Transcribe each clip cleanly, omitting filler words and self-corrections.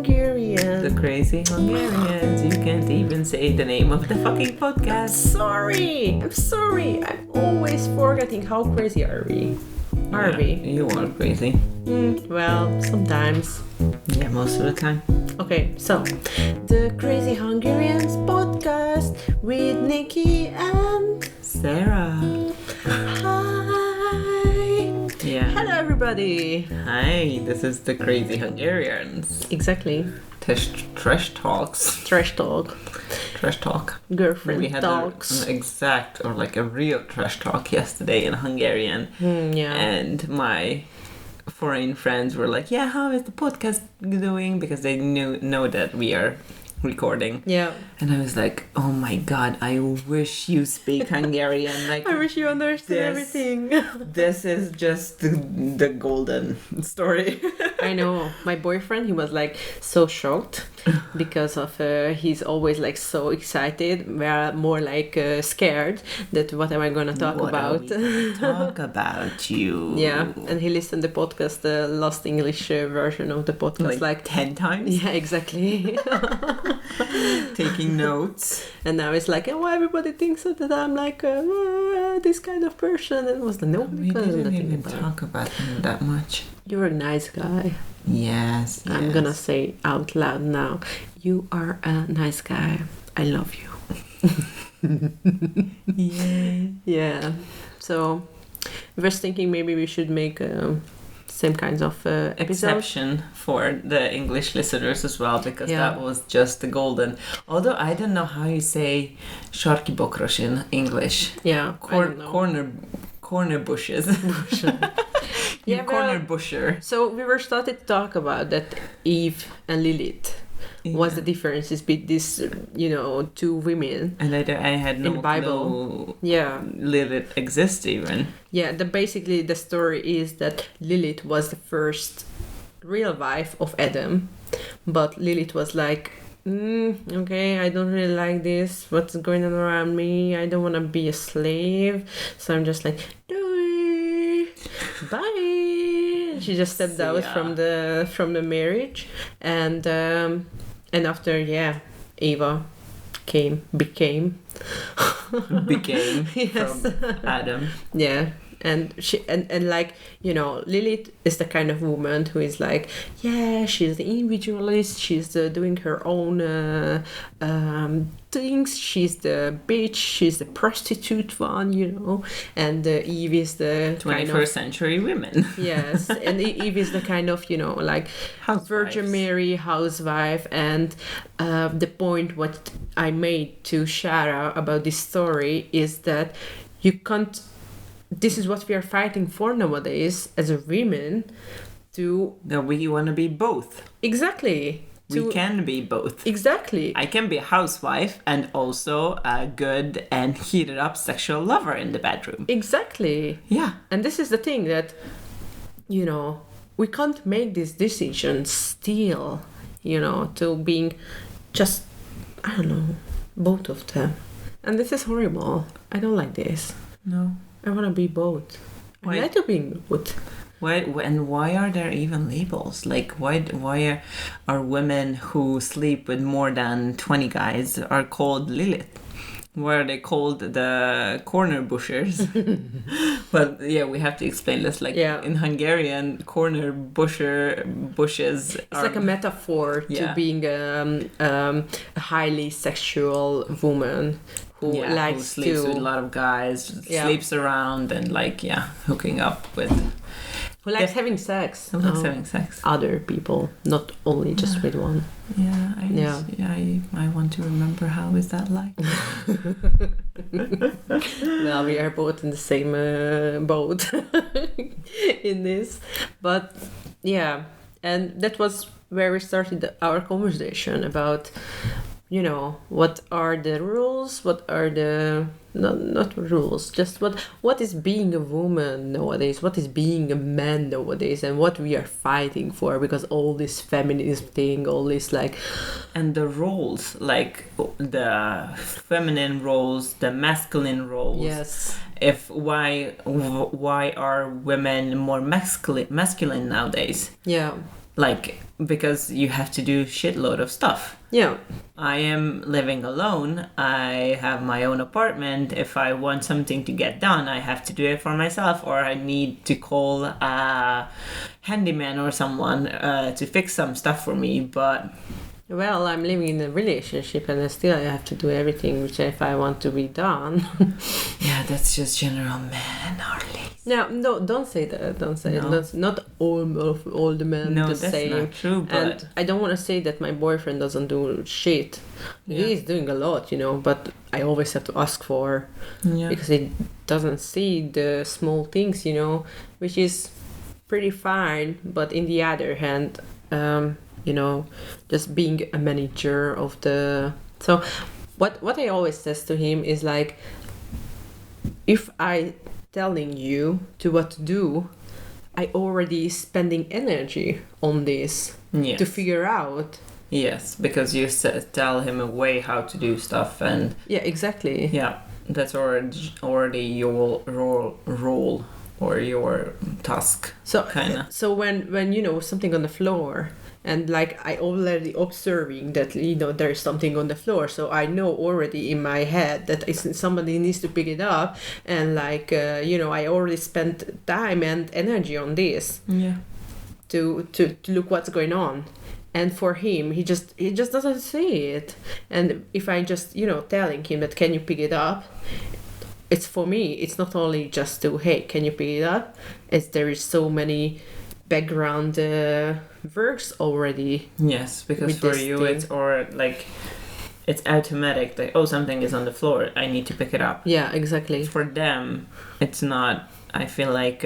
Hungarian. The crazy Hungarians. You can't even say the name of the fucking podcast. I'm sorry. I'm always forgetting how crazy are we. Are we? You are crazy. Well, sometimes. Yeah, most of the time. Okay, so the Crazy Hungarians podcast with Nikki and Sarah. Hi. Yeah. Hello, everybody. Hi, this is the Crazy Hungarians. Exactly. Trash talks. Trash talk. Trash talk. Girlfriend We had talks. an exact or like a real trash talk yesterday in Hungarian. Yeah. And my foreign friends were like, yeah, how is the podcast doing? Because they know that we are recording. Yeah. And I was like, oh my god, I wish you speak Hungarian. Like, I wish you understood everything. This is just the golden story. I know. My boyfriend, he was like so shocked because of he's always like so excited. We're more like scared that what am I gonna talk about? Talk about you. Yeah, and he listened the podcast, the last English version of the podcast, like 10 times. Yeah, exactly. Taking notes. And now it's like, oh, everybody thinks that I'm like this kind of person. And it was like, no, We didn't even talk about him that much. You're a nice guy. Yes. I'm gonna say out loud now, you are a nice guy. I love you. Yay. Yeah. So we were thinking maybe we should make same kinds of episodes. Exception for the English listeners as well, because Yeah. that was just the golden. Although I don't know how you say sarkibokros in English. Yeah. I don't know. Corner bushes. Yeah, Corner well, busher. So we were started to talk about that Eve and Lilith. What's the differences between these, two women? And I had no in Bible. clue Yeah. Lilith exists even. Yeah, basically the story is that Lilith was the first real wife of Adam, but Lilith was like, okay, I don't really like this. What's going on around me? I don't want to be a slave. So I'm just like, bye. She just stepped out from the marriage, and after Eva became yes. From Adam. Yeah. And she and like, Lilith is the kind of woman who is like, yeah, she's the individualist, she's doing her own things, she's the bitch, she's the prostitute one, and Eve is the 21st century women. Yes, and Eve is the kind of, like Housewives. Virgin Mary housewife. And the point what I made to Shara about this story is that you can't. This is what we are fighting for nowadays as a women, That we want to be both. Exactly. We can be both. Exactly. I can be a housewife and also a good and heated up sexual lover in the bedroom. Exactly. Yeah. And this is the thing that, we can't make this decision still, to being just, I don't know, both of them. And this is horrible. I don't like this. No. I want to be both. I like to be both. Why are there even labels? Like, why are women who sleep with more than 20 guys are called Lilith? Why are they called the corner bushers? But yeah, we have to explain this. Like in Hungarian, corner bushes. It's like a metaphor to being a highly sexual woman. Who sleeps with a lot of guys, sleeps around and hooking up with. Who likes having sex? Who likes having sex? Other people, not only just with one. I want to remember how is that like. Well, we are both in the same boat in this, but and that was where we started our conversation about. What are the rules? What are the not rules? Just what is being a woman nowadays? What is being a man nowadays? And what we are fighting for? Because all this feminism thing, all this and the roles, like the feminine roles, the masculine roles. Yes. Why are women more masculine nowadays? Yeah. like, because you have to do shitload of stuff. Yeah. I am living alone. I have my own apartment. If I want something to get done, I have to do it for myself, or I need to call a handyman or someone to fix some stuff for me. But Well, I'm living in a relationship and still I have to do everything which if I want to be done. yeah, that's just general men are lazy. No, don't say that. Don't say No. it. That's not all the men No, the that's same. not true. But And I don't want to say that my boyfriend doesn't do shit. Yeah. He is doing a lot, but I always have to ask for yeah, because he doesn't see the small things, which is pretty fine. But in the other hand, just being a manager of the... So what I always says to him is like, if I telling you to what to do, I already spending energy on this yes. to figure out. Yes, because you tell him a way how to do stuff, and Yeah, exactly. yeah, that's already your role or your task. So Kinda. So when something on the floor, and like I already observing that there is something on the floor, so I know already in my head that somebody needs to pick it up, and like I already spent time and energy on this Yeah. to look what's going on. And for him, he just doesn't see it. And if I just telling him that can you pick it up, it's for me. It's not only just to hey, can you pick it up? It's there is so many background works already. Yes, because With for this you thing. it's automatic. Like, oh, something is on the floor. I need to pick it up. Yeah, exactly. For them, it's not. I feel like,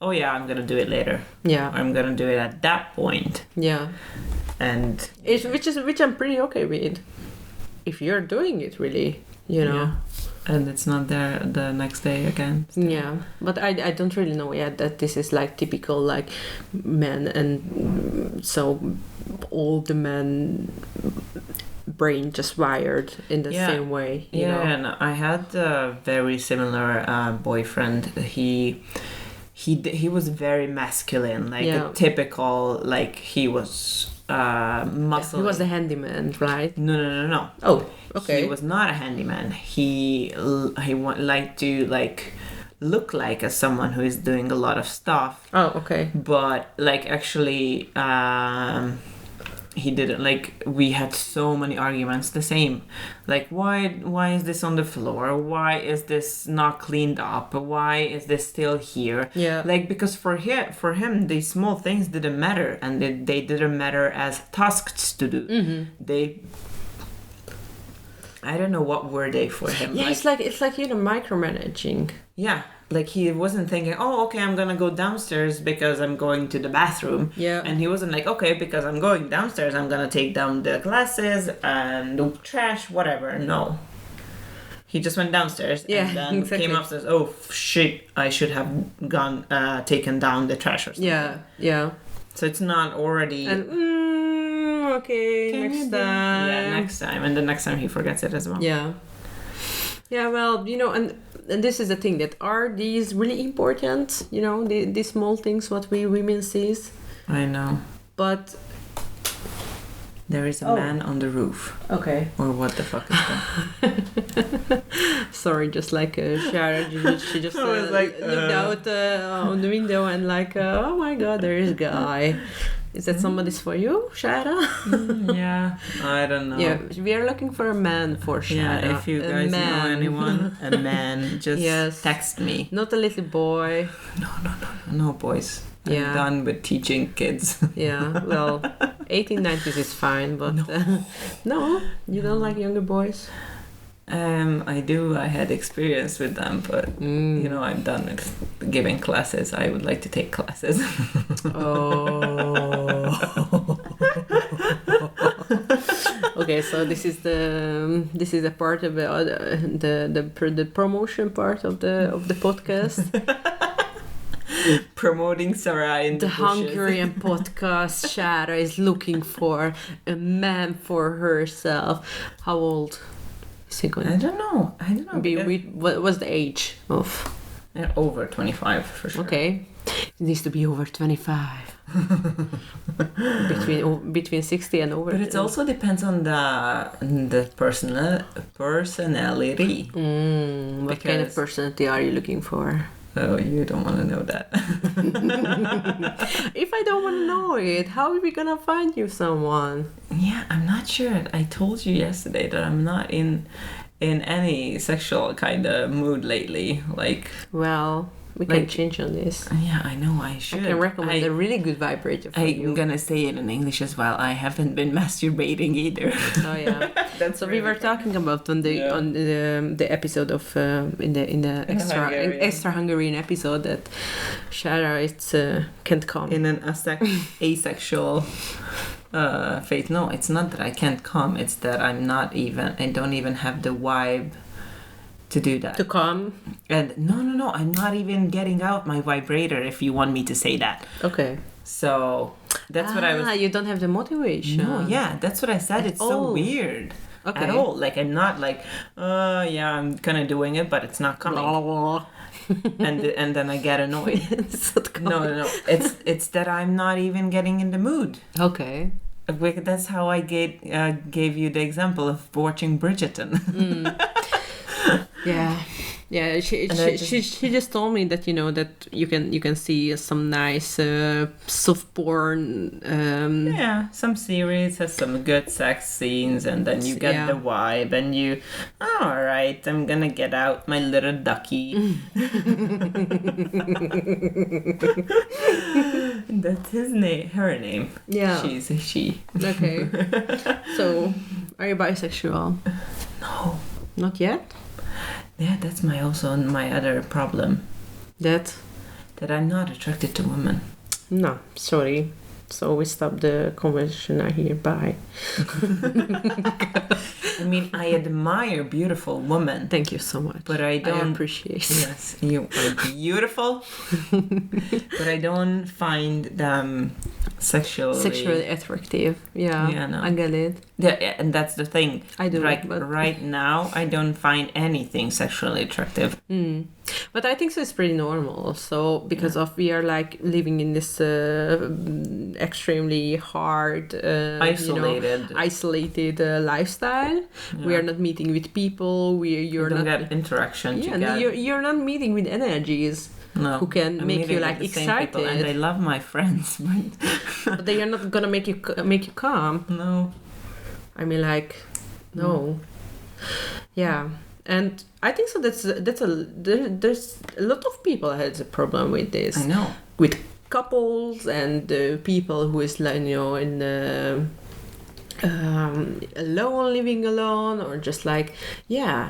oh yeah, I'm gonna do it later. Yeah, I'm gonna do it at that point. yeah. And Which I'm pretty okay with. If you're doing it really, yeah. And it's not there the next day again. Yeah, but I don't really know yet that this is like typical like men, and so all the men brain just wired in the same way. You know? And I had a very similar boyfriend. He was very masculine, like a typical, like he was muscle. He was the handyman, right? No. Oh, okay. He was not a handyman. He liked to like look like as someone who is doing a lot of stuff. Oh, okay. But like actually, he didn't. Like, we had so many arguments. The same, like why is this on the floor? Why is this not cleaned up? Why is this still here? Yeah. Like, because for him these small things didn't matter, and they didn't matter as tasks to do. Mm-hmm. I don't know what were they for him. Yeah, it's like micromanaging. Yeah, like he wasn't thinking, oh, okay, I'm gonna go downstairs because I'm going to the bathroom. Yeah. And he wasn't like, okay, because I'm going downstairs, I'm gonna take down the glasses and the trash, whatever. No. He just went downstairs and then exactly. came upstairs. Oh shit! I should have gone taken down the trash or something. Yeah. So it's not already. And okay, next time. Yeah, next time, and the next time he forgets it as well. Yeah. Yeah, well, and this is the thing, that are these really important, the small things what we women sees. I know. But there is a man on the roof. Okay. Or what the fuck is that? Sorry, just like Shara, she just I was like, looked out on the window and like, oh my god, there is a guy. Is that somebody's for you, Shara? Yeah, I don't know. Yeah, we are looking for a man for Shara. Yeah, if you guys know anyone, a man, just text me. Not a little boy. No, boys. I'm done with teaching kids. Yeah, well, 1890s is fine, but no, you don't like younger boys? I do. I had experience with them, but I'm done with giving classes. I would like to take classes. Oh. Okay, so this is the part of the promotion part of the podcast. Promoting Sarah in the bushes. Hungarian podcast. Shara is looking for a man for herself. How old is he going? I don't know. What was the age of? Over 25 for sure. Okay, it needs to be over 25. between 60 and over. But it also depends on the personality. What kind of personality are you looking for? Oh, you don't want to know that. If I don't want to know it, how are we gonna find you someone? Yeah, I'm not sure. I told you yesterday that I'm not in any sexual kind of mood lately. Like, well, we can change on this. Yeah, I know I should. I can recommend a really good vibrator for you. I'm gonna say it in English as well. I haven't been masturbating either. Oh yeah. That's so really we were talking about on the episode of in the extra Hungarian episode that Shara can't come in an asexual faith. No, it's not that I can't come. It's that I don't even have the vibe to do that. To come? And no, I'm not even getting out my vibrator, if you want me to say that. Okay. So that's what I was... you don't have the motivation. No, yeah, that's what I said. It's so weird. Okay. At all. Like, I'm not like, yeah, I'm kind of doing it, but it's not coming. and then I get annoyed. No. It's that I'm not even getting in the mood. Okay. That's how I gave you the example of watching Bridgerton. Yeah. She just told me that that you can see some nice soft porn. Some series has some good sex scenes, and then you get the vibe, and you, all right, I'm gonna get out my little ducky. That's her name. Yeah, she's a she. Okay. So, are you bisexual? No, not yet. Yeah, that's my other problem. That I'm not attracted to women. No, sorry. So we stop the conversation here. Bye. I mean, I admire beautiful women. Thank you so much. But I don't appreciate. Yes, you are beautiful. But I don't find them sexually attractive. Yeah, no. I get it. Yeah, and that's the thing. I do. Right now, I don't find anything sexually attractive. But I think so. It's pretty normal. So because we are like living in this extremely hard, isolated lifestyle. Yeah. We are not meeting with people. You don't get interaction. Yeah, you're not meeting with energies. No, who can make you like excited. People, and I love my friends, but they are not gonna make you calm. No, I mean no. Yeah, and I think so. There's a lot of people has a problem with this. I know, with couples and people who is in alone, living alone, or just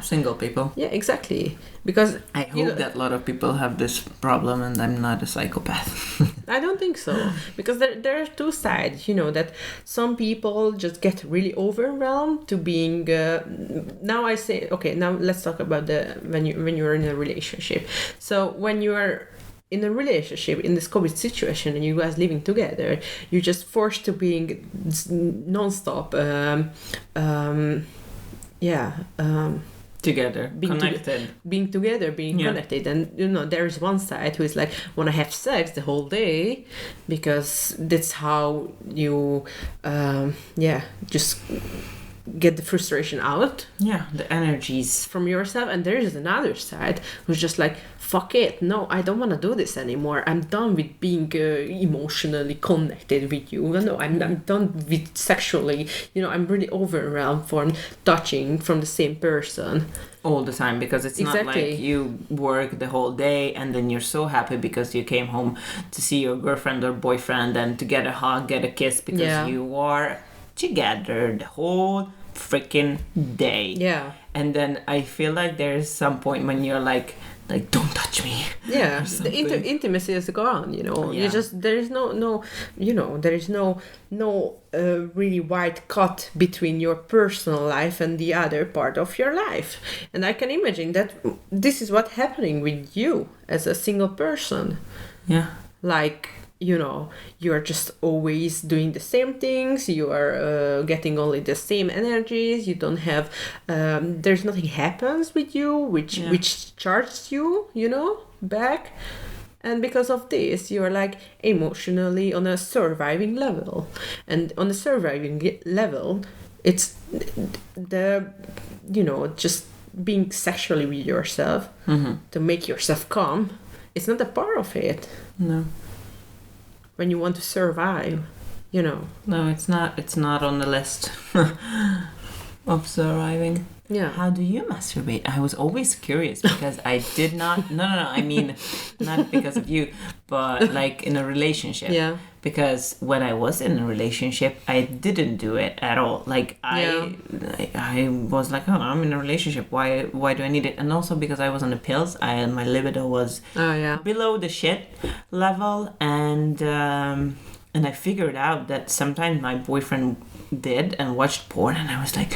single people. Yeah, exactly. Because I hope that a lot of people have this problem, and I'm not a psychopath. I don't think so, because there are two sides. That some people just get really overwhelmed to being. Now I say, okay. Now let's talk about when you're in a relationship. So when you are in a relationship in this COVID situation and you guys living together, you're just forced to being non-stop together, connected. Being together, being connected. And there is one side who is like wanna have sex the whole day because that's how you just get the frustration out. Yeah, the energies from yourself. And there is another side who's just like, fuck it, no, I don't want to do this anymore. I'm done with being emotionally connected with you. No, I'm done with sexually. I'm really overwhelmed from touching from the same person all the time, because it's not like you work the whole day and then you're so happy because you came home to see your girlfriend or boyfriend and to get a hug, get a kiss, because you are together the whole freaking day. Yeah. And then I feel like there's some point when you're like don't touch me. Yeah, the intimacy is gone. You just there is no really wide cut between your personal life and the other part of your life. And I can imagine that this is what's happening with you as a single person. Yeah, you're just always doing the same things. You are getting only the same energies. You don't have there's nothing happens with you which charges you back. And because of this, you're like emotionally on a surviving level. And on a surviving level, it's the, just being sexually with yourself to make yourself calm. It's not a part of it. No. When you want to survive, No, it's not. It's not on the list of surviving. Yeah. How do you masturbate? I was always curious because I did not. No. I mean, not because of you, but like in a relationship. Yeah. Because when I was in a relationship, I didn't do it at all. Like I was like, oh, I'm in a relationship. Why do I need it? And also because I was on the pills, my libido was below the shit level, and I figured out that sometimes my boyfriend did and watched porn, and I was like,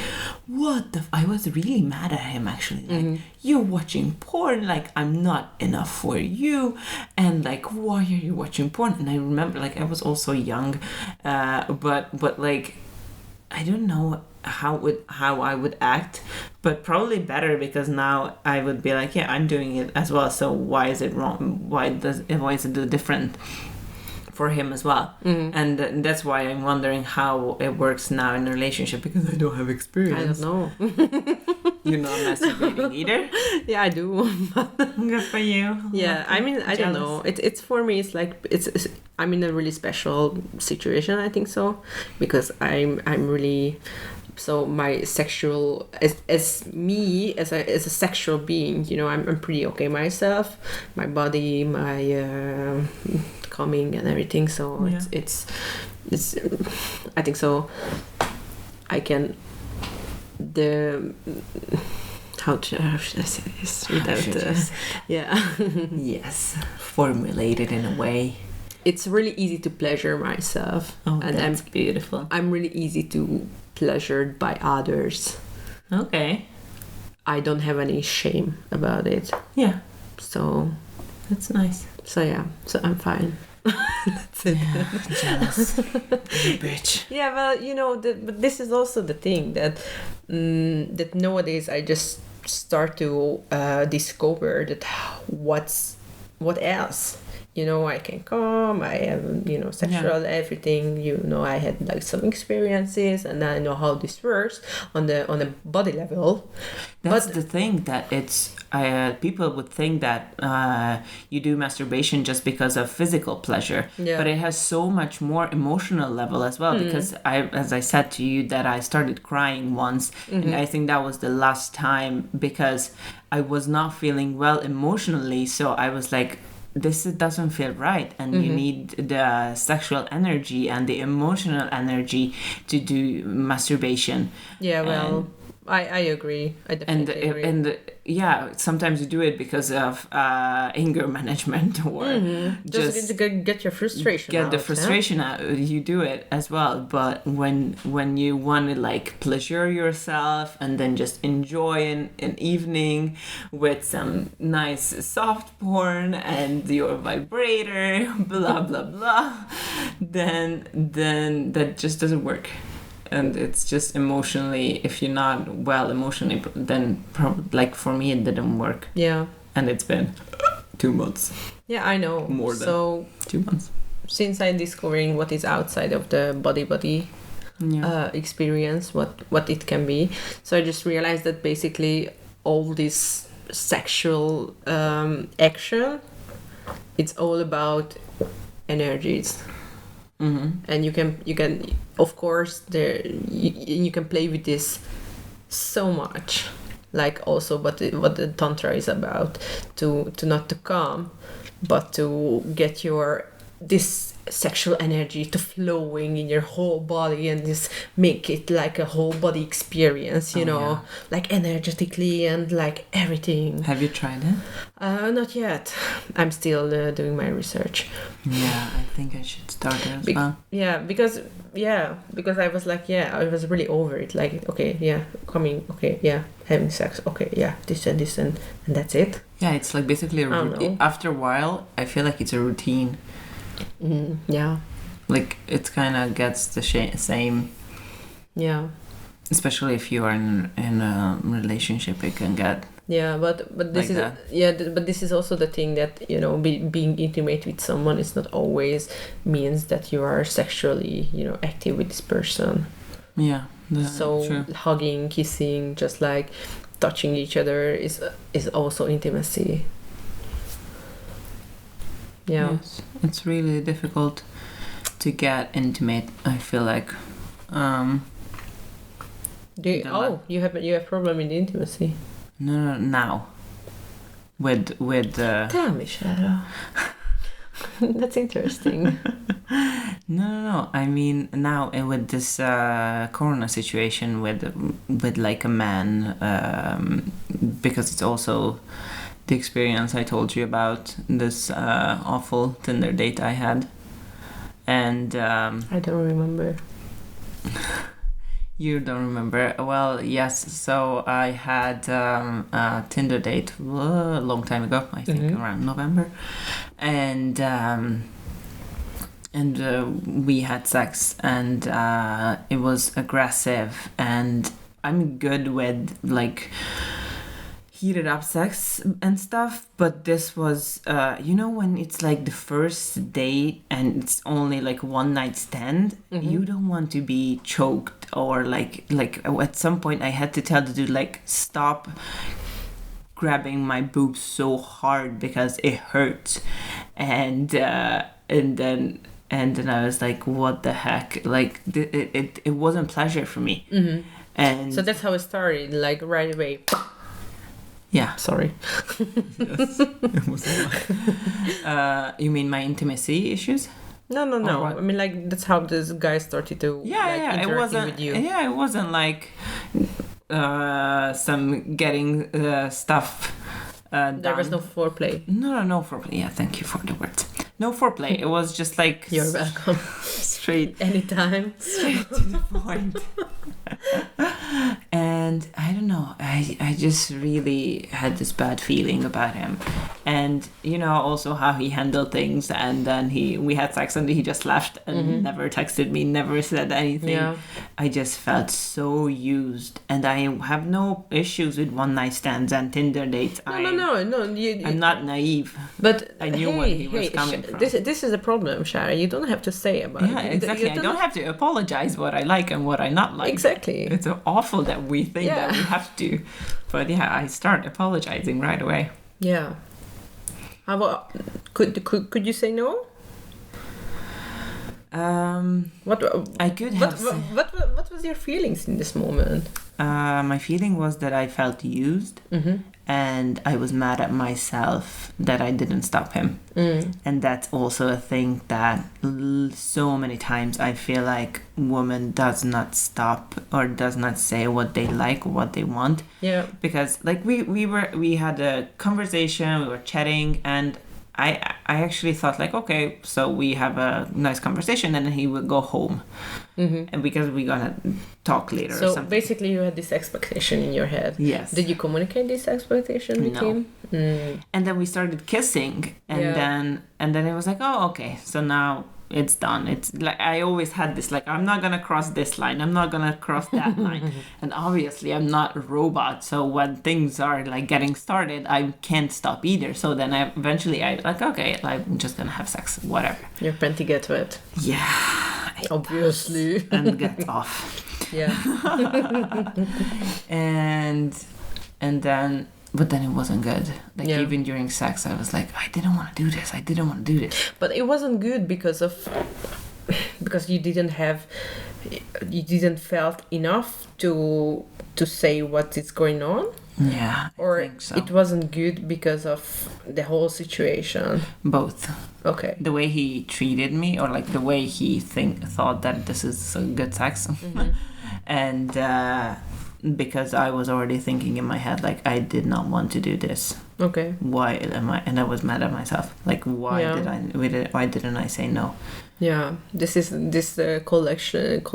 what the I was really mad at him, actually, like, you're watching porn, like, I'm not enough for you, and like, why are you watching porn? And I remember, like, I was also young, but like, I don't know how I would act, but probably better, because now I would be like, yeah, I'm doing it as well, so why is it wrong? Why is it different for him as well? And that's why I'm wondering how it works now in a relationship, because I don't have experience. I don't know. You're not masturbating either? Yeah, I do. Good for you. Yeah, I mean, I don't know. It's for me. It's like I'm in a really special situation. I think so, because I'm really. So my sexual as a sexual being, I'm pretty okay myself, my body, my coming and everything. So it's I think so. I can how should I say this without yes, formulated in a way. It's really easy to pleasure myself, and that's beautiful. I'm really easy to pleasured by others. Okay. I don't have any shame about it. Yeah. So that's nice. So yeah, so I'm fine. That's it. Yeah, jealous. You bitch. Yeah, well, but this is also the thing that that nowadays I just start to discover that what else. I can come, I have, sexual everything, I had like some experiences, and I know how this works on a body level. That's the thing, that it's, people would think that you do masturbation just because of physical pleasure, but it has so much more emotional level as well, because as I said to you, that I started crying once, and I think that was the last time, because I was not feeling well emotionally, so I was like, this doesn't feel right, and you need the sexual energy and the emotional energy to do masturbation. Yeah, well, I agree. I definitely agree. And sometimes you do it because of anger management, or just to get your frustration out. Get the frustration out. You do it as well. But when you want to like pleasure yourself and then just enjoy an evening with some nice soft porn and your vibrator, blah blah blah, then that just doesn't work. And it's just emotionally, if you're not well emotionally, then probably, like for me, it didn't work. Yeah. And it's been 2 months. Yeah, I know. More than 2 months. Since I'm discovering what is outside of the body experience, what it can be, so I just realized that basically all this sexual action, it's all about energies. And you can of course you can play with this so much, like also what the tantra is about, to not to come, but to get this sexual energy to flowing in your whole body, and just make it like a whole body experience, like energetically and like everything. Have you tried it? Not yet. I'm still doing my research. Yeah, I think I should start it as well. Yeah, because I was like, I was really over it. Like, okay, coming, okay, having sex, okay, this and that's it. Yeah, it's like basically a routine. After a while, I feel like it's a routine. Yeah. Like it kind of gets the same. Yeah. Especially if you are in a relationship, it can get Yeah, but this Like is that. but this is also the thing that being intimate with someone is not always means that you are sexually active with this person. Yeah. So True. hugging, kissing, just like touching each other is also intimacy. Yeah. Yes. It's really difficult to get intimate. I feel like. You have problem with intimacy. No, now. With Tell me, Shadow. That's interesting. No. I mean now with this corona situation with like a man, because it's also the experience I told you about, this awful Tinder date I had, and I don't remember. You don't remember? Well, yes. So I had a Tinder date a long time ago. I think around November, and we had sex, and it was aggressive. And I'm good with like heated up sex and stuff, but this was when it's like the first date and it's only like one night stand, you don't want to be choked or like at some point I had to tell the dude like stop grabbing my boobs so hard because it hurts, and then I was like, what the heck, like it wasn't pleasure for me. And so that's how it started, like right away. Yeah. Sorry. Yes. It was you mean my intimacy issues? No. I mean, like, that's how this guy started to It wasn't with you. Yeah, it wasn't like some getting stuff done. There was no foreplay. No foreplay. Yeah, thank you for the words. No foreplay. It was just like You're welcome. Straight Anytime. Straight to the point. And I don't know, I just really had this bad feeling about him, and also how he handled things, and then we had sex and he just left and never texted me, never said anything. Yeah. I just felt so used, and I have no issues with one night stands and Tinder dates. No. I'm not naive, but I knew where he was coming from. This is a problem, Shara. You don't have to say about it. Yeah, exactly. I don't have to apologize what I like and what I not like. Exactly. It's awful that we think that we have to. But yeah, I start apologizing right away. Yeah. How about, could you say no? What I could have said. What was your feelings in this moment? My feeling was that I felt used, and I was mad at myself that I didn't stop him. And that's also a thing that so many times I feel like woman does not stop or does not say what they like, what they want. Yeah. Because like we had a conversation, we were chatting, and I actually thought like, okay, so we have a nice conversation and then he will go home, and because we're gonna talk later or something. So basically you had this expectation in your head. Yes. Did you communicate this expectation with him? And then we started kissing, and then it was like, oh, okay, so now it's done. It's like I always had this, like, I'm not gonna cross this line, I'm not gonna cross that line. And obviously I'm not a robot, so when things are like getting started, I can't stop either. So then I like, okay, I'm just gonna have sex, whatever. Your panty get wet. Yeah, obviously. And get off. Yeah. and then but then it wasn't good. Like even during sex, I was like, I didn't want to do this. But it wasn't good because you didn't felt enough to say what is going on. Yeah, or I think so. It wasn't good because of the whole situation. Both. Okay. The way he treated me, or like the way he thought that this is a good sex, and. Because I was already thinking in my head, like, I did not want to do this. Okay. Why am I? And I was mad at myself. Like, why didn't I say no? Yeah, this is collection. This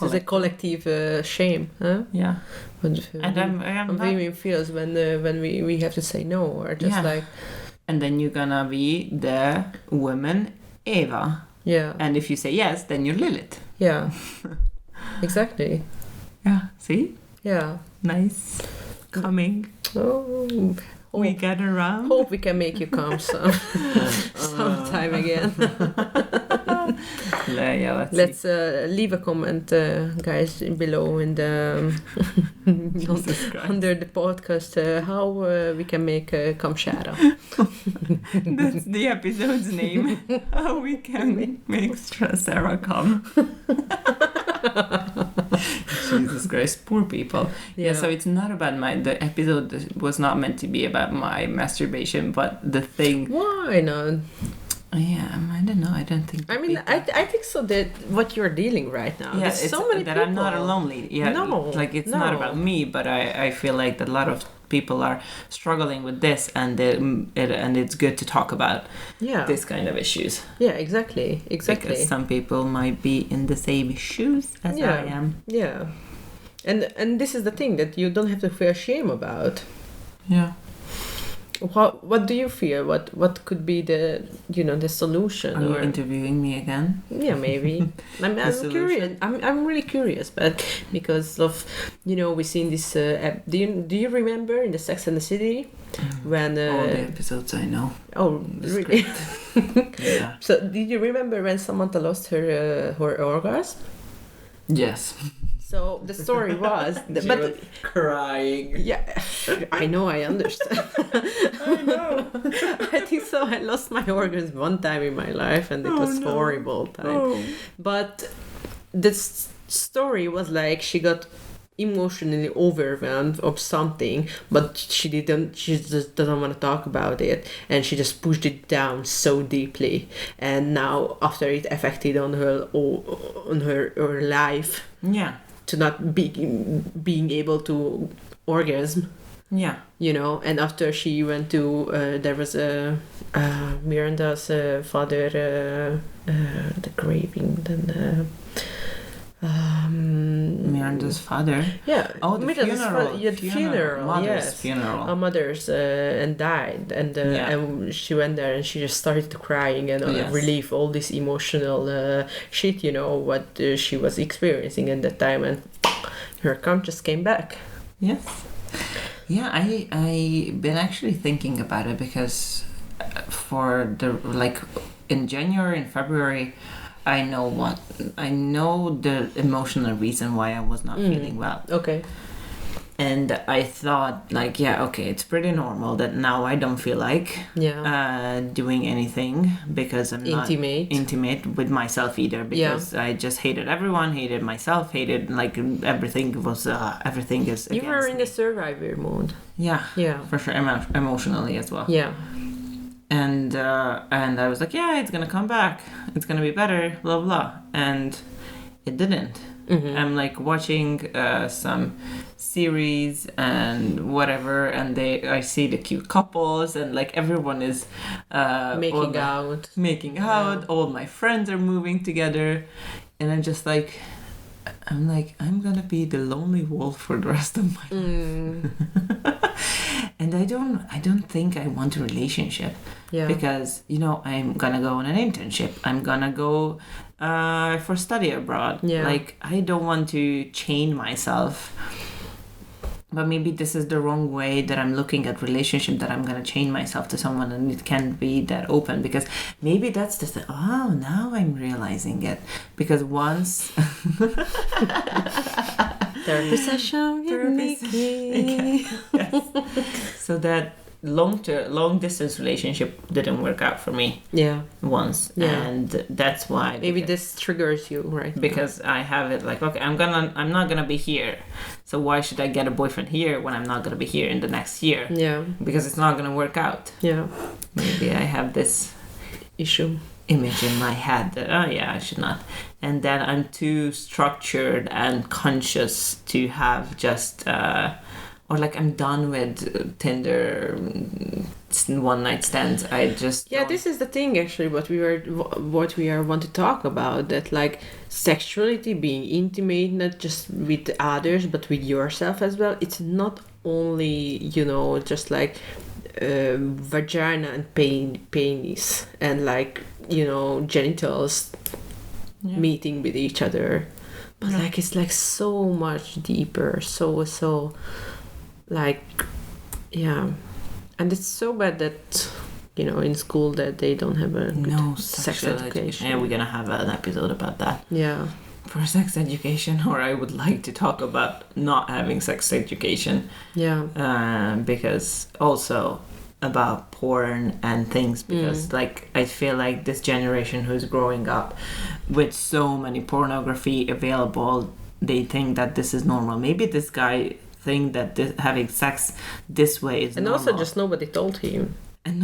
is a collective shame, huh? Yeah. And women feels when we have to say no, or just like. And then you're gonna be the woman Eva. Yeah. And if you say yes, then you're Lilith. Yeah. Exactly. Yeah, see? Yeah. Nice. Coming. Oh. We get around. Hope we can make you come sometime again. Yeah, let's leave a comment, guys, below in the under the podcast how we can make come Shara. That's the episode's name. How we can make Sarah come. Jesus Christ, poor people. Yeah, so it's not about the episode was not meant to be about my masturbation, but the thing. Why not? Yeah, I don't know. I don't think. I mean, I think so that what you're dealing right now. Yeah, there's so many that people. I'm not alone. Yeah, no, like it's not about me, but I feel like that a lot of people are struggling with this, and it's good to talk about this kind of issues. Yeah, exactly. Because some people might be in the same shoes as I am. Yeah, and this is the thing that you don't have to feel shame about. Yeah. What do you fear? What could be the the solution? Are you interviewing me again? Yeah, maybe. I'm curious. I'm really curious, but because of we seen this. Do you remember in the Sex and the City when all the episodes I know? Oh, really? Yeah. So did you remember when Samantha lost her orgasm? Yes. So the story was, was crying. Yeah, I know, I understand. I know. I think so. I lost my organs one time in my life, and it was horrible time. Oh. But this story was like she got emotionally overwhelmed of something, but she just doesn't want to talk about it, and she just pushed it down so deeply, and now after it affected on her life. Yeah. To not being able to orgasm. Yeah. And after she went to there was Miranda's father the craving, then Miranda's father. Yeah. Oh, the funeral. Mother's yes. funeral. Our mother's and died, and she went there and she just started crying and relieve all this emotional shit. What she was experiencing at that time, and her cum just came back. Yes. Yeah, I been actually thinking about it because for in January and February. I know the emotional reason why I was not feeling well. Okay. And I thought it's pretty normal that now I don't feel like doing anything because I'm not intimate with myself either, because I just hated everyone, hated myself, hated everything is against You were in me. the survivor mode. Yeah. For sure, emotionally as well. Yeah. And I was like, it's gonna come back, it's gonna be better, blah blah, and it didn't. Mm-hmm. I'm watching some series and whatever, and I see the cute couples, and everyone is making out. All my friends are moving together, and I'm just I'm gonna be the lonely wolf for the rest of my life. And I don't think I want a relationship. Yeah. Because I'm gonna go on an internship. I'm gonna go for study abroad. Yeah. I don't want to chain myself. But maybe this is the wrong way that I'm looking at relationship, that I'm gonna chain myself to someone and it can't be that open, because maybe that's just now I'm realizing it. Because once therapy session with Nikki. Yes. So that long distance relationship didn't work out for me. Yeah. Once. Yeah. And that's why. Maybe this triggers you, right? Because I have it I'm not gonna be here. So why should I get a boyfriend here when I'm not gonna be here in the next year? Yeah. Because it's not gonna work out. Yeah. Maybe I have this image in my head that I should not. And then I'm too structured and conscious to have just I'm done with Tinder one night stands. I just this is the thing actually what we want to talk about, that sexuality, being intimate, not just with others but with yourself as well. It's not only just vagina and penis and genitals meeting with each other. but like it's like so much deeper, so like, yeah. And it's so bad that, you know, in school that they don't have a good sex education. Yeah, we're gonna have an episode about that. Yeah. For sex education, or I would like to talk about not having sex education. Yeah. Because also about porn and things, because like I feel like this generation who's growing up with so many pornography available, they think that this is normal. Maybe this guy think that having sex this way is normal. And also just nobody told him. And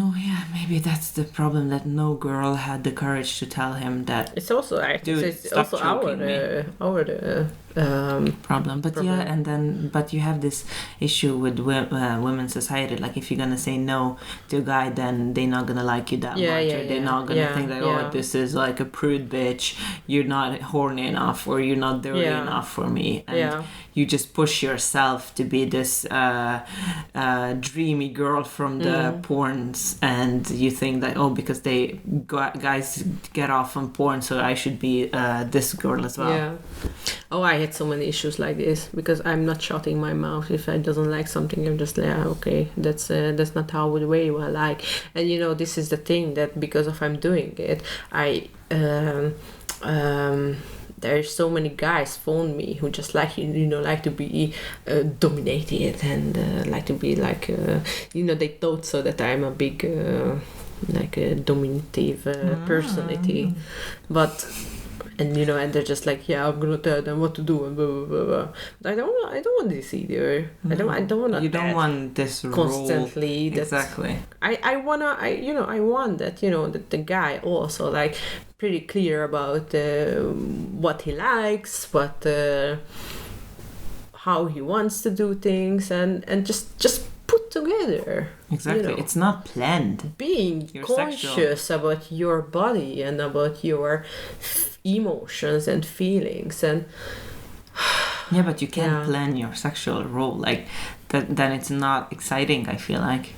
maybe that's the problem, that no girl had the courage to tell him that. It's also it's also our problem. But yeah, and then but you have this issue with women's society. Like if you're gonna say no to a guy, then they're not gonna like you that much, or they're not gonna think that oh, this is like a prude bitch. You're not horny enough, or you're not dirty enough for me. And you just push yourself to be this dreamy girl from the porns, and you think that because they guys get off on porn, so I should be this girl as well. Yeah. Oh, I had so many issues like this, because I'm not shutting my mouth. If I doesn't like something, I'm just like, okay, that's not how the way I like. And you know, this is the thing, that because of I'm doing it, I there's so many guys phone me who just like like to be dominated, and like to be like they thought so that I'm a big like a dominative personality, but. And and they're just like, yeah, I'm gonna tell them what to do, and blah blah blah, blah. I don't want this either. I don't want. You don't want this constantly. Role. Exactly. I want that that the guy also like pretty clear about what he likes, what how he wants to do things, and just put together. Exactly. It's not planned. Being conscious about your body and about your emotions and feelings, and but you can't plan your sexual role like that. Then it's not exciting, I feel like.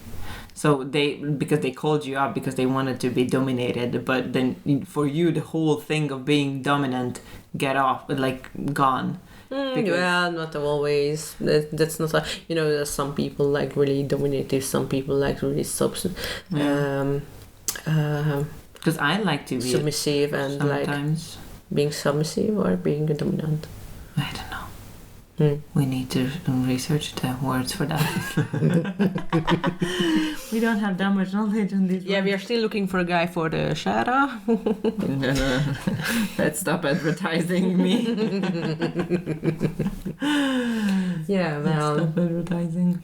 So because they called you up because they wanted to be dominated, but then for you the whole thing of being dominant gone. Well, not always. That's not there's some people like really dominative, some people like really because I like to be submissive, and sometimes. Like being submissive or being dominant. I don't know. We need to research the words for that. We don't have that much knowledge on these. Yeah, we are still looking for a guy for the Shara. No. Let's stop advertising me. Yeah, well. Stop advertising.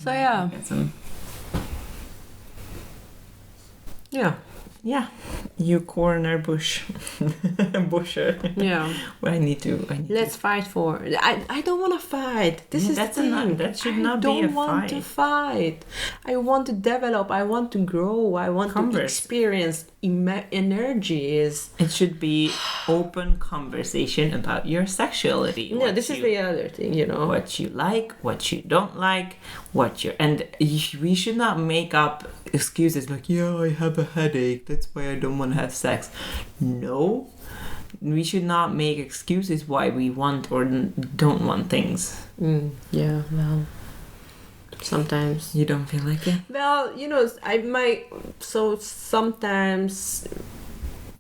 So yeah. Yeah. You corner busher. Yeah. Well, I need to. Let's fight for. I don't want to fight. This is that's the thing. That should not be a fight. I don't want to fight. I want to develop. I want to grow. I want to experience energies. It should be open conversation about your sexuality. Yeah, this is the other thing. What you like, what you don't like, and we should not make up excuses like, yeah, I have a headache, that's why I don't want to have sex. No, we should not make excuses why we want or don't want things. Yeah, well, sometimes you don't feel like it. Well, so sometimes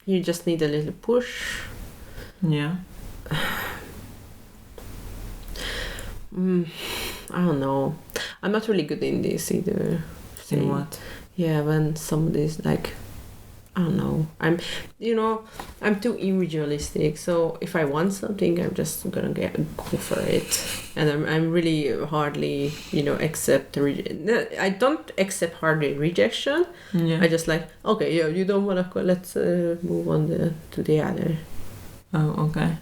you just need a little push. Yeah. I don't know. I'm not really good in this either. In what? Yeah, when somebody's like, I don't know. I'm too individualistic. So if I want something, I'm just gonna go for it, and I'm really hardly accept. I don't accept hardly rejection. Yeah. I just like, okay, yeah, you don't wanna go. Let's move on to the other. Oh, okay.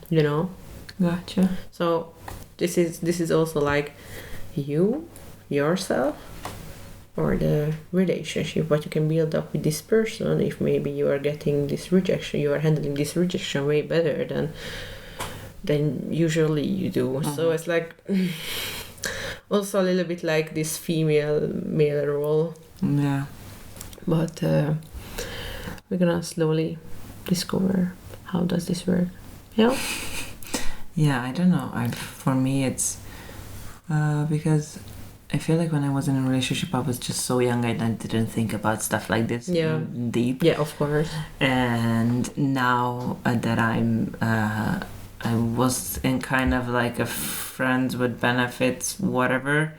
Gotcha. So this is also like yourself. Or the relationship, what you can build up with this person. If maybe you are getting this rejection, you are handling this rejection way better than usually you do. So it's like also a little bit like this male role. Yeah. But we're gonna slowly discover how does this work. Yeah. Yeah, I don't know. For me, it's because I feel like when I was in a relationship, I was just so young. I didn't think about stuff like this deep. Yeah, of course. And now that I was in kind of like a friends with benefits, whatever.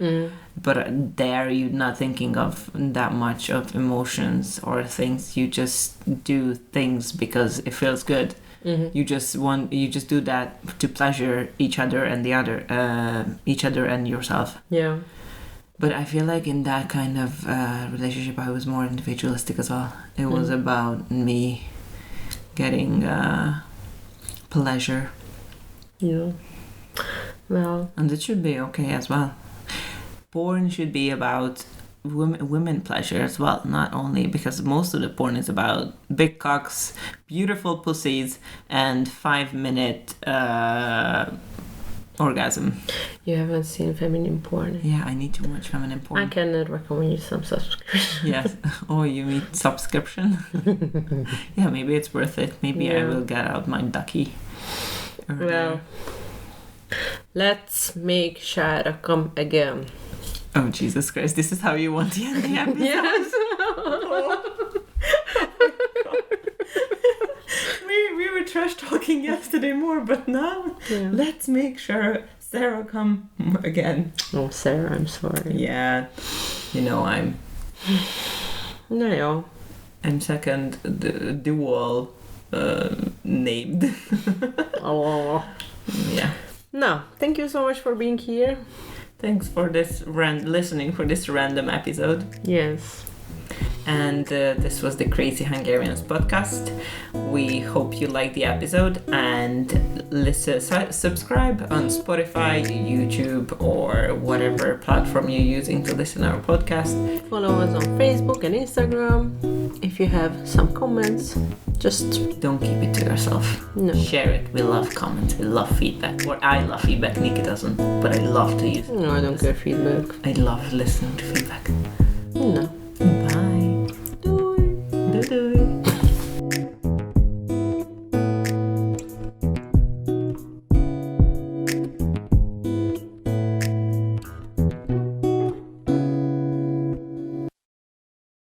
But there you're not thinking of that much of emotions or things. You just do things because it feels good. You just do that to pleasure each other and each other and yourself. Yeah. But I feel like in that kind of relationship, I was more individualistic as well. It was about me getting pleasure. Yeah. Well. And it should be okay as well. Porn should be about women pleasure as well, not only because most of the porn is about big cocks, beautiful pussies, and 5-minute orgasm. You haven't seen feminine porn? Yeah, I need to watch feminine porn. I can recommend you some subscription. Yes. Oh, you mean subscription? Yeah, maybe it's worth it. Maybe I will get out my ducky. Well, let's make Shara come again. Oh, Jesus Christ. This is how you want to end the episode? Yes. We were trash talking yesterday more, but now let's make sure Sarah come again. Oh, Sarah, I'm sorry. Yeah. You know, I'm second dual named. Oh. Yeah. No, thank you so much for being here. Thanks for listening for this random episode. Yes. And this was the Crazy Hungarians podcast. We hope you liked the episode and subscribe on Spotify, YouTube, or whatever platform you're using to listen to our podcast. Follow us on Facebook and Instagram. If you have some comments, just don't keep it to yourself. No. Share it. We love comments. We love feedback. Or I love feedback. Nikki doesn't, but I love to use it. No, I don't care feedback. I love listening to feedback. No.